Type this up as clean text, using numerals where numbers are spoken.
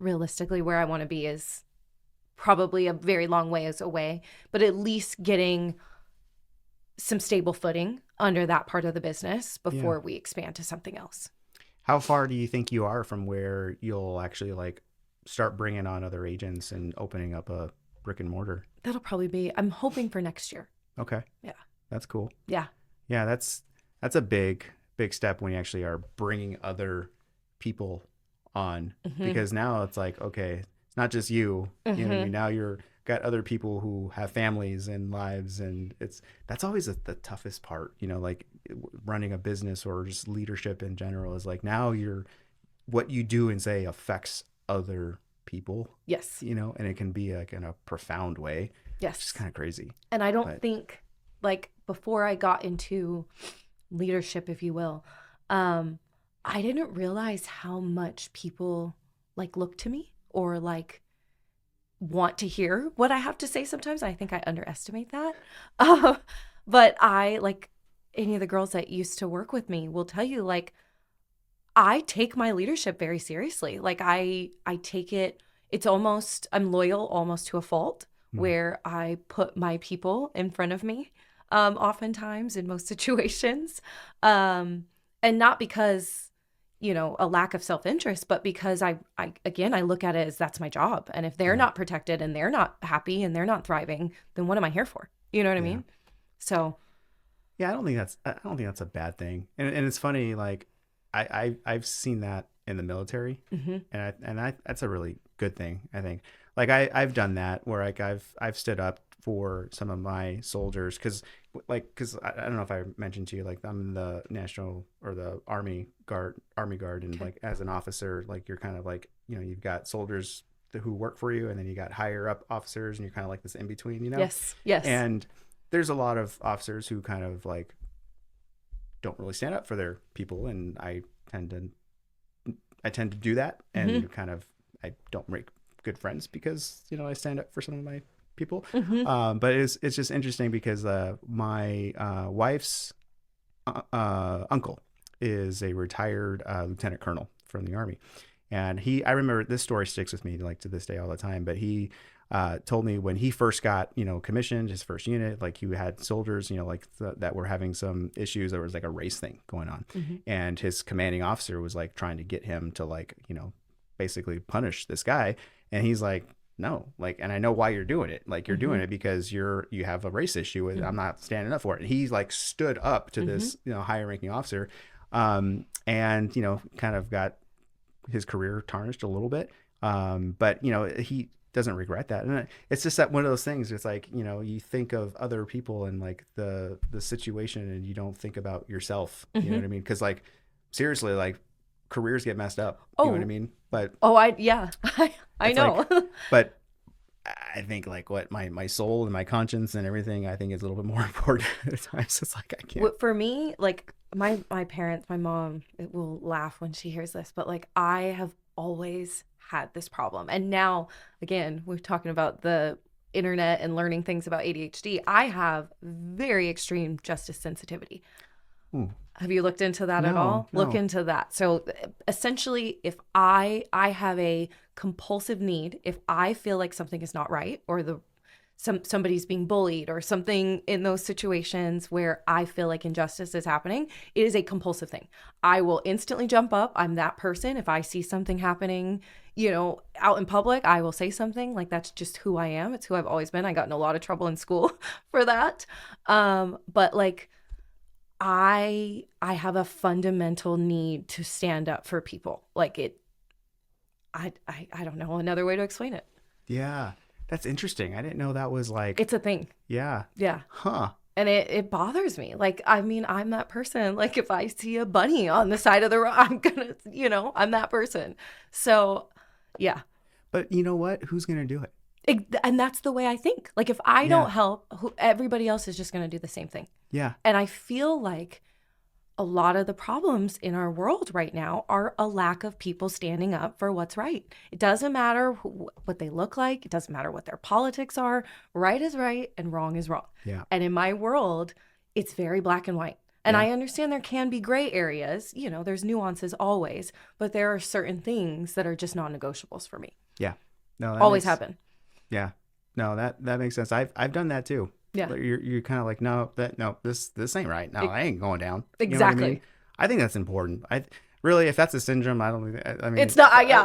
realistically where I want to be is probably a very long ways away, but at least getting some stable footing under that part of the business before we expand to something else. How far do you think you are from where you'll actually like start bringing on other agents and opening up a brick and mortar? That'll probably be, I'm hoping for next year. Okay. Yeah. That's cool. Yeah. Yeah, that's a big step when you actually are bringing other people on, because now it's like, okay, it's not just you, you know what I mean? Now you're got other people who have families and lives, and that's always the toughest part, you know, like running a business or just leadership in general is like now what you do and say affects other people. Yes. You know, and it can be like in a profound way. Yes. It's just kind of crazy. And I don't think, like, before I got into leadership, if you will, I didn't realize how much people like look to me or like want to hear what I have to say sometimes. I think I underestimate that. But I, like any of the girls that used to work with me will tell you, like, I take my leadership very seriously. Like I take it, it's almost, I'm loyal almost to a fault where I put my people in front of me, oftentimes in most situations. And not because, you know, a lack of self-interest, but because I look at it as that's my job. And if they're not protected and they're not happy and they're not thriving, then what am I here for? You know what I mean? So. Yeah, I don't think that's a bad thing. And it's funny, like I've seen that in the military, and that's a really good thing, I think. Like I've done that where like I've stood up for some of my soldiers because I don't know if I mentioned to you, like I'm in the National or the Army Guard, and like as an officer, like you're kind of like, you know, you've got soldiers who work for you, and then you got higher up officers, and you're kind of like this in between, you know? Yes. And there's a lot of officers who kind of like don't really stand up for their people, and I tend to do that, and kind of I don't make good friends because, you know, I stand up for some of my people. But it's just interesting because my wife's uncle is a retired lieutenant colonel from the Army, and I remember this story sticks with me like to this day all the time. But he told me when he first got, you know, commissioned, his first unit, like he had soldiers, you know, like that were having some issues. There was like a race thing going on, and his commanding officer was like trying to get him to like, you know, basically punish this guy, and he's like, no, like, and I know why you're doing it. Like you're doing it because you have a race issue with I'm not standing up for it. And he like stood up to this, you know, higher ranking officer, and, you know, kind of got his career tarnished a little bit. But, you know, he doesn't regret that. And it's just that one of those things. It's like, you know, you think of other people and like the situation, and you don't think about yourself. You know what I mean? Because like, seriously, like careers get messed up. You know what I mean? But I know. Like, but I think like what my soul and my conscience and everything, I think is a little bit more important at times. It's like I can't. For me, like my parents, my mom, it will laugh when she hears this, but like I have always had this problem. And now, again, we're talking about the internet and learning things about ADHD. I have very extreme justice sensitivity. Ooh. Have you looked into that at all? No. Look into that. So essentially, if I have a compulsive need, if I feel like something is not right, or somebody's being bullied, or something in those situations where I feel like injustice is happening, it is a compulsive thing. I will instantly jump up. I'm that person. If I see something happening, you know, out in public, I will say something. Like that's just who I am. It's who I've always been. I got in a lot of trouble in school for that. But like, I have a fundamental need to stand up for people. Like I don't know another way to explain it. Yeah, that's interesting. I didn't know that was like. It's a thing. Yeah. Yeah. Huh. And it bothers me. Like, I mean, I'm that person. Like if I see a bunny on the side of the road, I'm gonna, you know, I'm that person. So yeah. But you know what? Who's gonna do it? And that's the way I think. Like if I don't help, everybody else is just going to do the same thing. Yeah. And I feel like a lot of the problems in our world right now are a lack of people standing up for what's right. It doesn't matter what they look like. It doesn't matter what their politics are. Right is right and wrong is wrong. Yeah. And in my world, it's very black and white. And Yeah. I understand there can be gray areas, you know, there's nuances always, but there are certain things that are just non-negotiables for me. Yeah. No, that Always makes, happen. yeah. No, that makes sense. I've done that too. Yeah. Like, you're kind of like, no, this ain't right. No, I ain't going down. You know what I Exactly. mean? I think that's important. I really, if that's a syndrome, I don't. I mean, It's not, yeah.